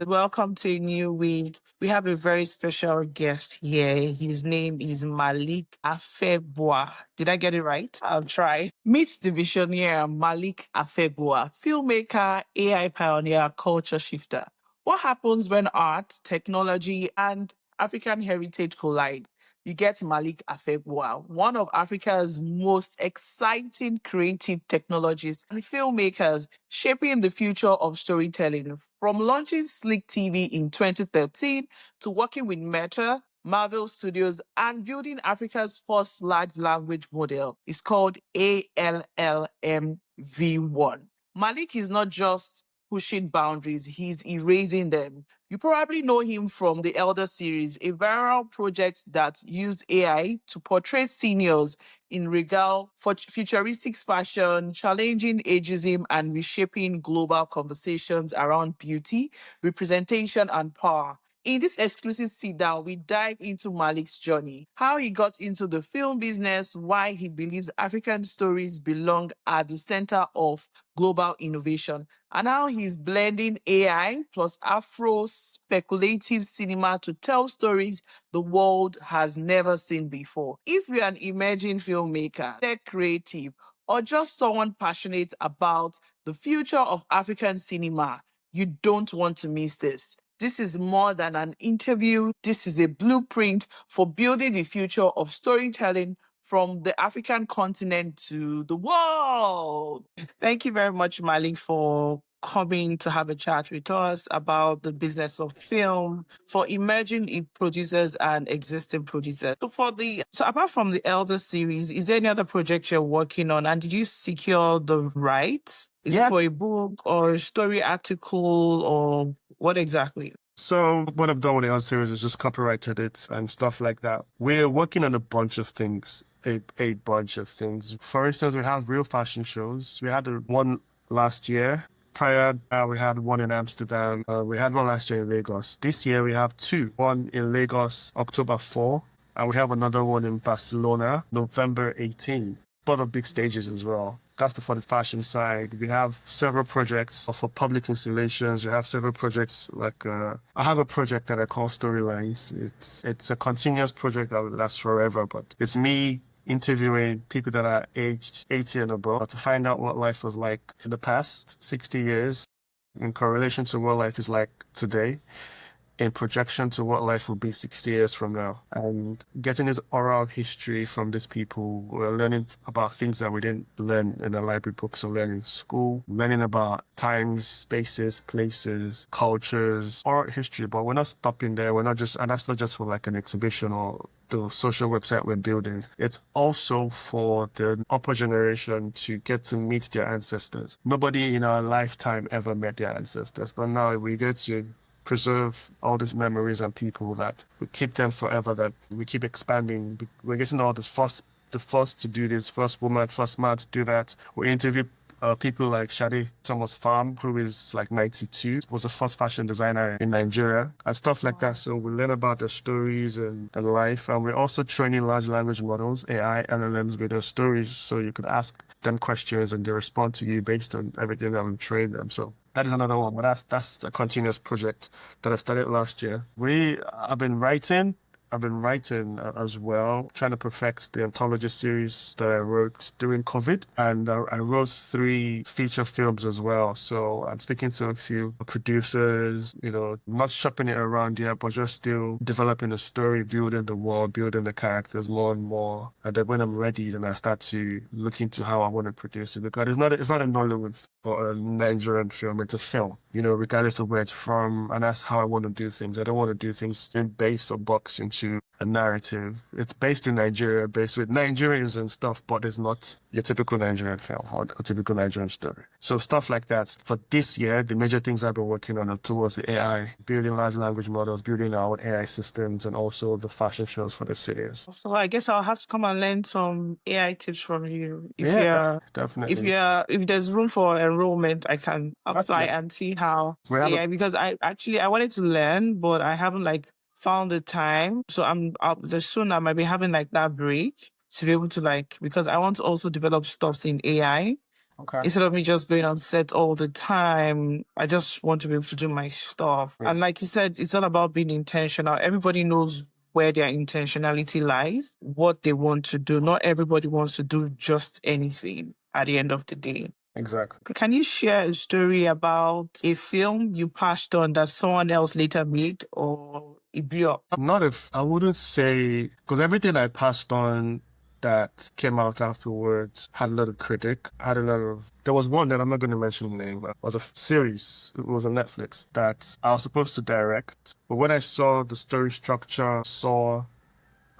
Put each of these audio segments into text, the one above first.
Welcome to a new week. We have a very special guest here. His name is Malik Afegbua. Did I get it right? I'll try. Meet the visionary Malik Afegbua, filmmaker, AI pioneer, culture shifter. What happens when art, technology, and African heritage collide? You get Malik Afegbua, one of Africa's most exciting creative technologists and filmmakers shaping the future of storytelling. From launching Slick TV in 2013 to working with Meta, Marvel Studios, and building Africa's first large language model, is called ALLM V1. Malik is not just pushing boundaries, he's erasing them. You probably know him from the Elder series, a viral project that used AI to portray seniors in regal futuristic fashion, challenging ageism and reshaping global conversations around beauty, representation, and power. In this exclusive sit down, we dive into Malik's journey, how he got into the film business, why he believes African stories belong at the center of global innovation, and how he's blending AI plus Afro-speculative cinema to tell stories the world has never seen before. If you're an emerging filmmaker, tech creative, or just someone passionate about the future of African cinema, you don't want to miss this. This is more than an interview. This is a blueprint for building the future of storytelling from the African continent to the world. Thank you very much, Malik, for coming to have a chat with us about the business of film for emerging producers and existing producers. So apart from the Elder series, is there any other project you're working on? And did you secure the rights? Is it for a book or a story article or what exactly? So what I've done with the Elder series is just copyrighted it and stuff like that. We're working on a bunch of things, a bunch of things. For instance, we have real fashion shows. We had one last year. Prior, we had one in Amsterdam. We had one last year in Lagos. This year, we have two. One in Lagos, October 4, and we have another one in Barcelona, November 18. A lot of big stages as well. That's for the fashion side. We have several projects for public installations. We have several projects like I have a project that I call Storylines. It's a continuous project that will last forever, but it's me interviewing people that are aged 80 and above to find out what life was like in the past 60 years in correlation to what life is like today, in projection to what life will be 60 years from now. And getting this oral history from these people, we're learning about things that we didn't learn in the library books or learn in school, learning about times, spaces, places, cultures, oral history. But we're not stopping there. We're not just, and that's not just for like an exhibition or the social website we're building. It's also for the upper generation to get to meet their ancestors. Nobody in our lifetime ever met their ancestors, but now we get to preserve all these memories and people that we keep them forever, that we keep expanding. We're getting all the first to do this, first woman, first man to do that. We interview people like Shade Thomas Farm, who is like 92, was the first fashion designer in Nigeria, and stuff like that. So we learn about their stories and life. And we're also training large language models, AI, LLMs with their stories. So you could ask them questions and they respond to you based on everything that we've trained them. So that is another one, but that's a continuous project that I started last year. I've been writing as well, trying to perfect the anthology series that I wrote during COVID. And I wrote 3 feature films as well. So I'm speaking to a few producers, not shopping it around yet, but just still developing the story, building the world, building the characters more and more. And then when I'm ready, then I start to look into how I want to produce it. Because it's not a Nollywood or a Nigerian film, it's a film, regardless of where it's from. And that's how I want to do things. I don't want to do things based or box into a narrative. It's based in Nigeria, based with Nigerians and stuff, but it's not your typical Nigerian film or a typical Nigerian story. So stuff like that. For this year, the major things I've been working on are towards the AI, building large language models, building our own AI systems, and also the fashion shows for the cities. So I guess I'll have to come and learn some AI tips from you. Definitely. If there's room for enrollment, I can apply and see how AI, because I wanted to learn, but I haven't found the time. So soon I might be having that break to be able to because I want to also develop stuffs in AI. Okay. Instead of me just going on set all the time, I just want to be able to do my stuff. Yeah. And like you said, it's all about being intentional. Everybody knows where their intentionality lies, what they want to do. Not everybody wants to do just anything at the end of the day. Exactly. Can you share a story about a film you passed on that someone else later made, or it blew up? Not if I wouldn't say, because everything I passed on that came out afterwards had a lot of critic, had a lot of. There was one that I'm not going to mention the name, but it was a series. It was on Netflix that I was supposed to direct. But when I saw the story structure, saw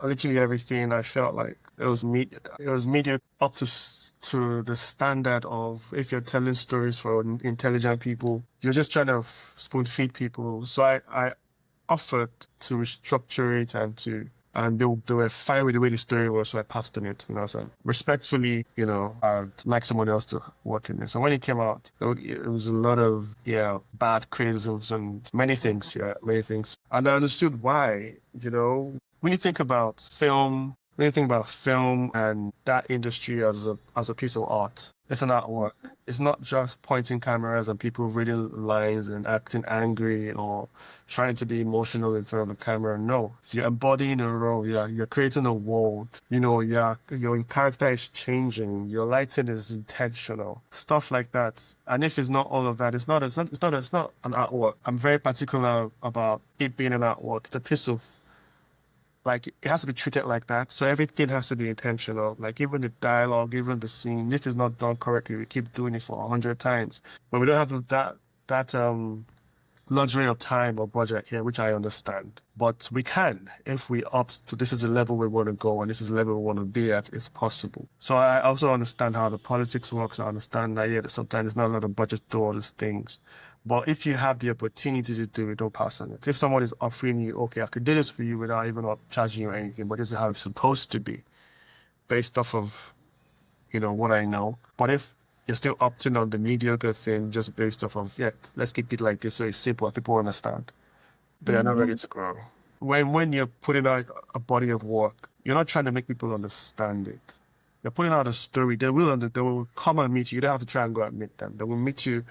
literally everything, I felt like it was media up to the standard of if you're telling stories for intelligent people, you're just trying to spoon feed people. So I offered to restructure it and they were fine with the way the story was, so I passed on it. So respectfully, I'd like someone else to work in it. So when it came out, it was a lot of bad criticisms and many things, many things. And I understood why. When you think about film, and that industry as a piece of art, it's an artwork. It's not just pointing cameras and people reading lines and acting angry or trying to be emotional in front of the camera. No, if you're embodying a role, you're creating a world. Your character is changing. Your lighting is intentional. Stuff like that. And if it's not all of that, it's not an artwork. I'm very particular about it being an artwork. It's a piece of it has to be treated like that. So everything has to be intentional. Like even the dialogue, even the scene, if it's not done correctly, we keep doing it for 100 times. But we don't have that luxury of time or budget here, which I understand. But we can, if we opt to, this is the level we want to go and this is the level we want to be at, it's possible. So I also understand how the politics works. I understand that sometimes there's not a lot of budget to do all these things. But if you have the opportunity to do it, don't pass on it. If someone is offering you, okay, I could do this for you without even charging you anything, but this is how it's supposed to be, based off of, what I know. But if you're still opting on the mediocre thing just based off of, let's keep it like this so it's simple and people understand, they are not ready to grow. When you're putting out a body of work, you're not trying to make people understand it. You're putting out a story. They will come and meet you. You don't have to try and go and meet them. They will meet you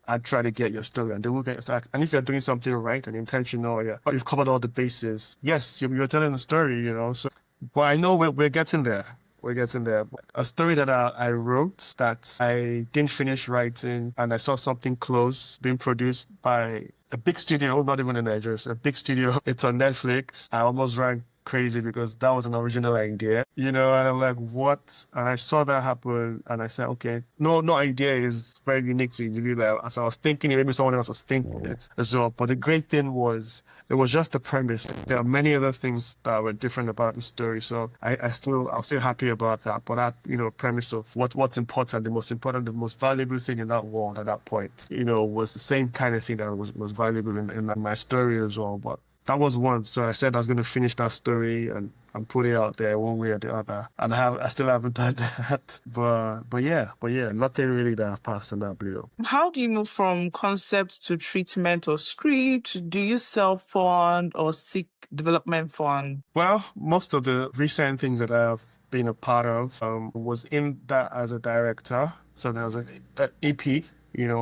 and try to get your story, and they will get your story. And if you're doing something right and intentional, or you've covered all the bases, yes, you're telling a story, So, but I know we're getting there. We're getting there. A story that I wrote that I didn't finish writing, and I saw something close being produced by a big studio, not even in Nigeria, it's a big studio. It's on Netflix. I almost ran crazy because that was an original idea, and I'm like, what? And I saw that happen, and I said, okay, no idea is very unique to you. As I was thinking, maybe someone else was thinking it as well. But the great thing was, it was just the premise. There are many other things that were different about the story. So I'm still happy about that. But that, premise of what's important, the most valuable thing in that world at that point, was the same kind of thing that was valuable in my story as well. But that was one. So I said I was going to finish that story and put it out there one way or the other. And I still haven't done that. But yeah, nothing really that I've passed on that blew up. How do you move from concept to treatment or script? Do you self-fund or seek development fund? Well, most of the recent things that I've been a part of was in that as a director. So there was an EP,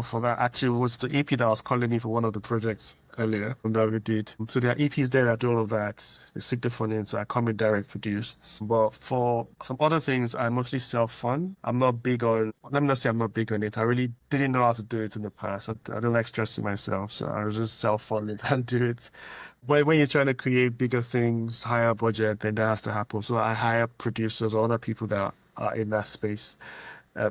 for that. Actually, it was the EP that was calling me for one of the projects earlier that we did. So there are EPs there that do all of that. They seek the funding, so I come in direct produce. But for some other things, I mostly self-fund. Let me not say I'm not big on it. I really didn't know how to do it in the past. I don't like stressing myself, so I was just self-fund it and do it. But when you're trying to create bigger things, higher budget, then that has to happen. So I hire producers or other people that are in that space.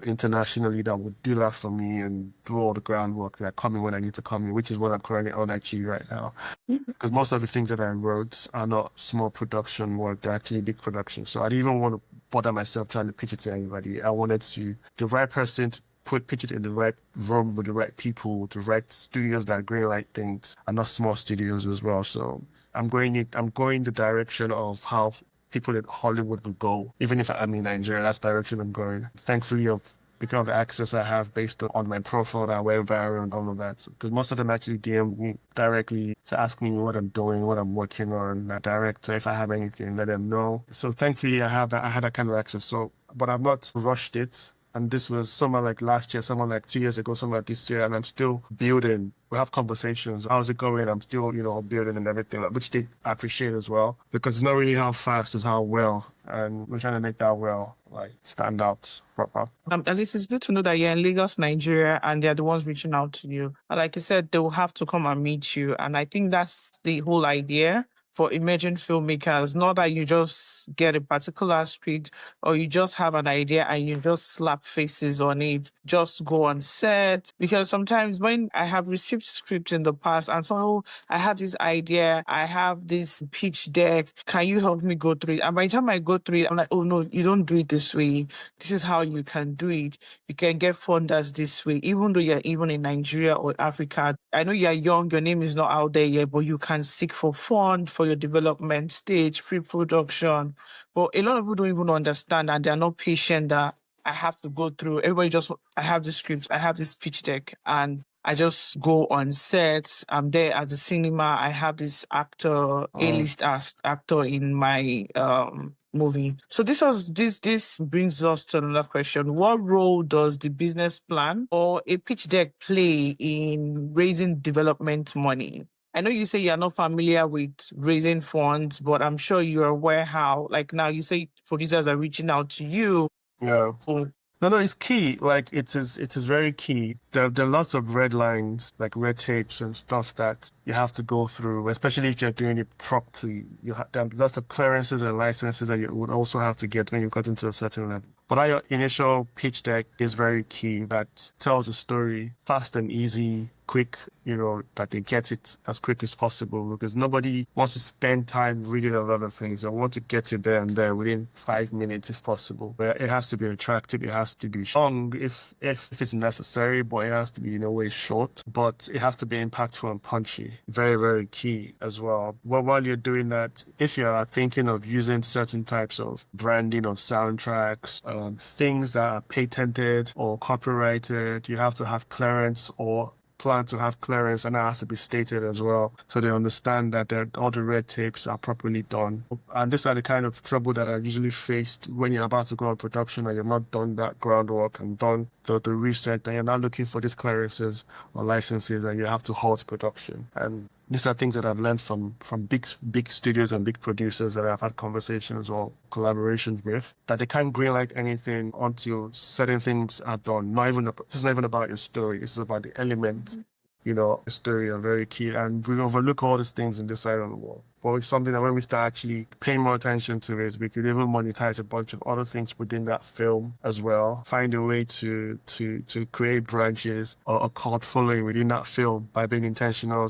Internationally, that would do that for me and do all the groundwork that come in when I need to come in, which is what I'm currently on actually right now. Because most of the things that I wrote are not small production work, they're actually big production. So I didn't even want to bother myself trying to pitch it to anybody. I wanted the right person to pitch it in the right room with the right people, the right studios that greenlight things, and not small studios as well. So I'm going the direction of how people in Hollywood would go. Even if I'm in Nigeria, that's the direction I'm going. Thankfully, because of the access I have based on my profile that went viral and all of that. Because most of them actually DM me directly to ask me what I'm doing, what I'm working on, direct. So if I have anything, let them know. So thankfully, I had that kind of access. So, but I've not rushed it. And this was somewhere like last year, somewhere like 2 years ago, somewhere like this year, and I'm still building. We have conversations. How's it going? I'm still, building and everything, which they appreciate as well, because it's not really how fast, it's how well. And we're trying to make that well, like, stand out proper. At least it's good to know that you're in Lagos, Nigeria, and they're the ones reaching out to you. And like you said, they will have to come and meet you. And I think that's the whole idea for emerging filmmakers. Not that you just get a particular script or you just have an idea and you just slap faces on it, just go on set. Because sometimes when I have received scripts in the past and so, oh, I have this idea, I have this pitch deck, can you help me go through it? And by the time I go through it, I'm like, oh no, you don't do it this way. This is how you can do it. You can get funders this way, even though you're even in Nigeria or Africa. I know you're young, your name is not out there yet, but you can seek for fund for your development stage, pre-production. But a lot of people don't even understand and they're not patient that I have to go through. Everybody just, I have the script, I have this pitch deck, and I just go on set. I'm there at the cinema. I have this actor, A-list actor in my movie. So this brings us to another question. What role does the business plan or a pitch deck play in raising development money? I know you say you're not familiar with raising funds, but I'm sure you're aware how, like now you say producers are reaching out to you. Yeah. So No, it's key. Like it is very key. There are lots of red lines, like red tapes and stuff that you have to go through, especially if you're doing it properly. There are lots of clearances and licenses that you would also have to get when you got into a certain level. But your initial pitch deck is very key. That tells a story fast and easy, quick, that they get it as quick as possible, because nobody wants to spend time reading a lot of things. They want to get it there and there within 5 minutes if possible. But it has to be attractive. It has to be long if it's necessary, but it has to be in a way short. But it has to be impactful and punchy. Very, very key as well. Well, while you're doing that, if you are thinking of using certain types of branding or soundtracks, things that are patented or copyrighted, you have to have clearance or plan to have clearance, and that has to be stated as well, so they understand that all the red tapes are properly done. And these are the kind of trouble that are usually faced when you're about to go on production and you've not done that groundwork and done the research, and you're not looking for these clearances or licenses, and you have to halt production. And these are things that I've learned from big studios and big producers that I've had conversations or collaborations with, that they can't greenlight anything until certain things are done. This is not even about your story. This is about the elements. The story are very key, and we overlook all these things in this side of the world. But it's something that when we start actually paying more attention to it, we could even monetize a bunch of other things within that film as well. Find a way to create branches or a cult following within that film by being intentional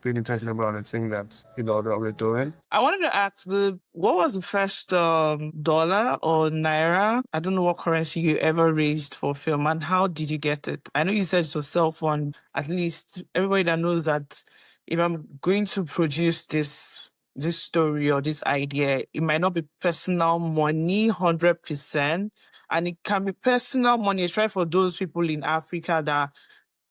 about the thing that that we're doing. I wanted to ask what was the first dollar or naira? I don't know what currency you ever raised for film, and how did you get it? I know you said it was self-fund. At least everybody that knows that if I'm going to produce this story or this idea, it might not be personal money 100%, and it can be personal money, especially for those people in Africa that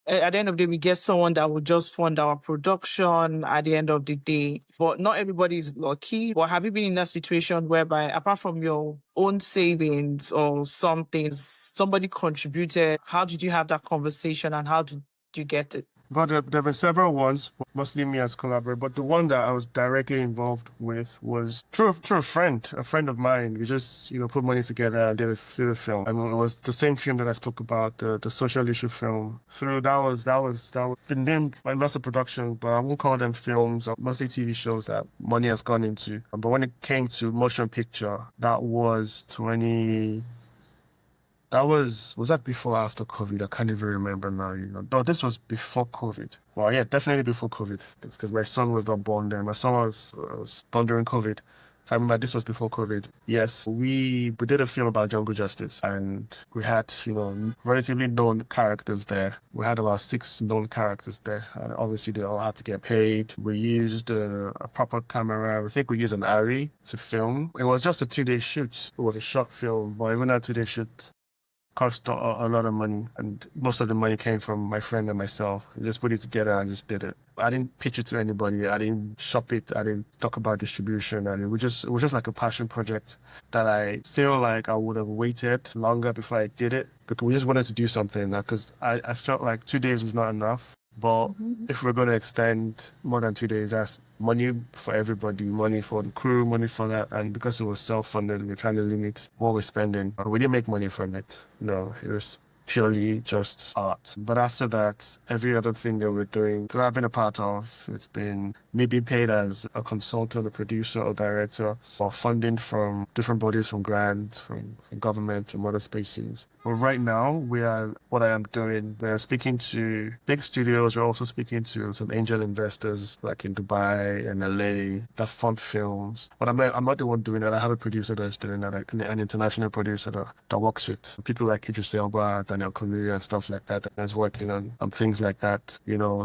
at the end of the day, we get someone that will just fund our production at the end of the day. But not everybody is lucky. But have you been in that situation whereby, apart from your own savings or something, somebody contributed? How did you have that conversation and how did you get it? But there were several ones, mostly me as collaborator. But the one that I was directly involved with was through a friend of mine. We just put money together and did a film. I mean, it was the same film that I spoke about, the social issue film. So that was been named by lots of production, but I won't call them films. Mostly TV shows that money has gone into. But when it came to motion picture, that was was that before or after COVID? I can't even remember now, No, this was before COVID. Well, yeah, definitely before COVID. It's because my son was not born then. My son was born during COVID. So I remember this was before COVID. Yes, we did a film about jungle justice, and we had, relatively known characters there. We had about 6 known characters there, and obviously they all had to get paid. We used a proper camera. I think we used an ARRI to film. It was just a 2-day shoot. It was a short film, but even a 2-day shoot cost a lot of money, and most of the money came from my friend and myself. We just put it together and just did it. I didn't pitch it to anybody. I didn't shop it. I didn't talk about distribution. And it was just like a passion project that I feel like I would have waited longer before I did it, because we just wanted to do something. Because I felt like 2 days was not enough. But if we're going to extend more than 2 days, that's money for everybody, money for the crew, money for that. And because it was self-funded, we're trying to limit what we're spending. We didn't make money from it. No, it was purely just art. But after that, every other thing that we're doing, that I've been a part of, it's been maybe paid as a consultant, a producer, or director, or funding from different bodies, from grants, from government, from other spaces. But right now, what I am doing, we're speaking to big studios. We're also speaking to some angel investors like in Dubai and LA that fund films. But I'm not the one doing that. I have a producer that's doing that, an international producer that works with people like Idris Elba, Daniel Kaluuya, and stuff like that. That's working on things like that,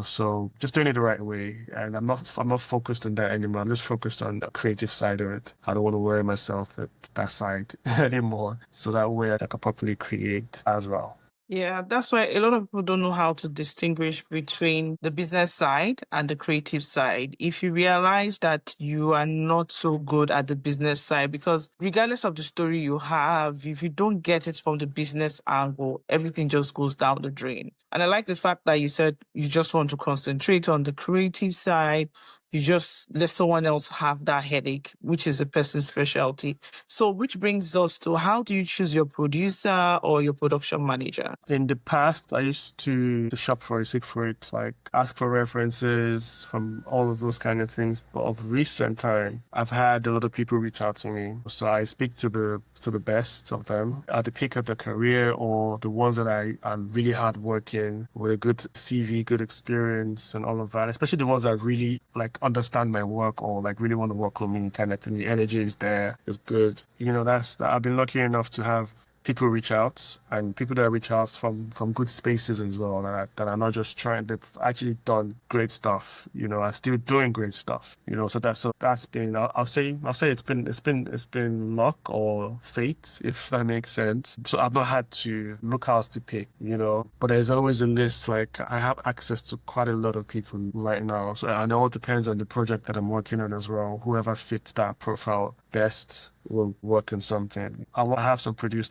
So just doing it the right way. And I'm not focused on that anymore. I'm just focused on the creative side of it. I don't want to worry myself at that side anymore. So that way I can properly create as well. Yeah, that's why a lot of people don't know how to distinguish between the business side and the creative side. If you realize that you are not so good at the business side, because regardless of the story you have, if you don't get it from the business angle, everything just goes down the drain. And I like the fact that you said you just want to concentrate on the creative side. You just let someone else have that headache, which is a person's specialty. So, which brings us to, how do you choose your producer or your production manager? In the past, I used to shop for it, seek for it, like ask for references from all of those kind of things. But of recent time, I've had a lot of people reach out to me. So I speak to the best of them at the peak of their career, or the ones that are really hardworking with a good CV, good experience, and all of that. Especially the ones that really like understand my work or like really want to work with me. Kind of thing. The energy is there, it's good. I've been lucky enough to have people reach out, and people that reach out from good spaces as well, that are not just trying. They've actually done great stuff, are still doing great stuff, so that's been, I'll say it's been luck or fate, if that makes sense. So I've not had to look how to pick, but there's always a list. Like, I have access to quite a lot of people right now, so I know it depends on the project that I'm working on as well. Whoever fits that profile best will work in something. I will have some producers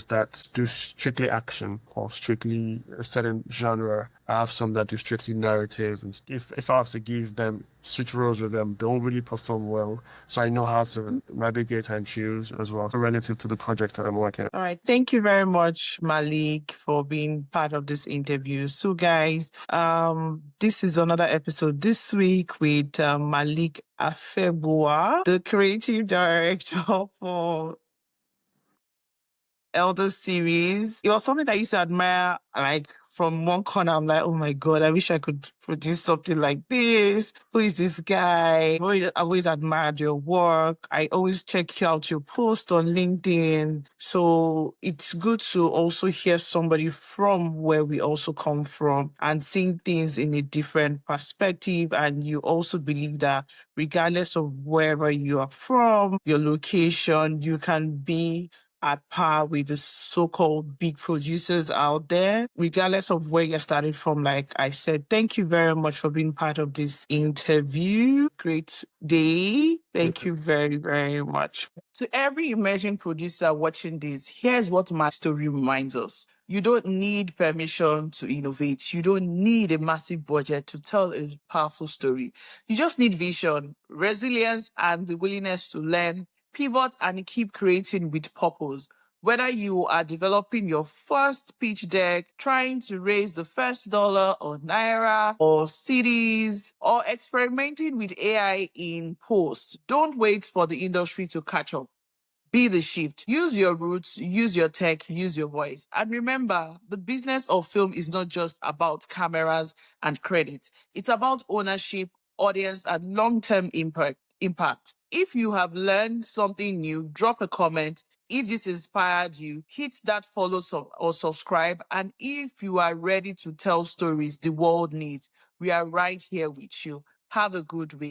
that do strictly action or strictly a certain genre. I have some that do strictly narrative. And if I have to give them, switch roles with them, they don't really perform well. So I know how to navigate and choose as well, relative to the project that I'm working on. All right. Thank you very much, Malik, for being part of this interview. So, guys, this is another episode this week with Malik Afegbua, the creative director for Elder series. It was something that I used to admire, like from one corner. I'm like, oh my God, I wish I could produce something like this. Who is this guy? I always admired your work. I always check out your post on LinkedIn. So it's good to also hear somebody from where we also come from and seeing things in a different perspective. And you also believe that regardless of wherever you are from, your location, you can be at par with the so-called big producers out there, regardless of where you're started from. Like I said, thank you very much for being part of this interview. Great day. Thank you very, very much. To every emerging producer watching this, here's what my story reminds us. You don't need permission to innovate. You don't need a massive budget to tell a powerful story. You just need vision, resilience, and the willingness to learn, pivot, and keep creating with purpose. Whether you are developing your first pitch deck, trying to raise the first dollar or naira or cities, or experimenting with AI in post, don't wait for the industry to catch up. Be the shift. Use your roots, use your tech, use your voice. And remember, the business of film is not just about cameras and credits. It's about ownership, audience, and long-term impact. If you have learned something new, drop a comment. If this inspired you, hit that follow or subscribe. And if you are ready to tell stories the world needs, we are right here with you. Have a good week.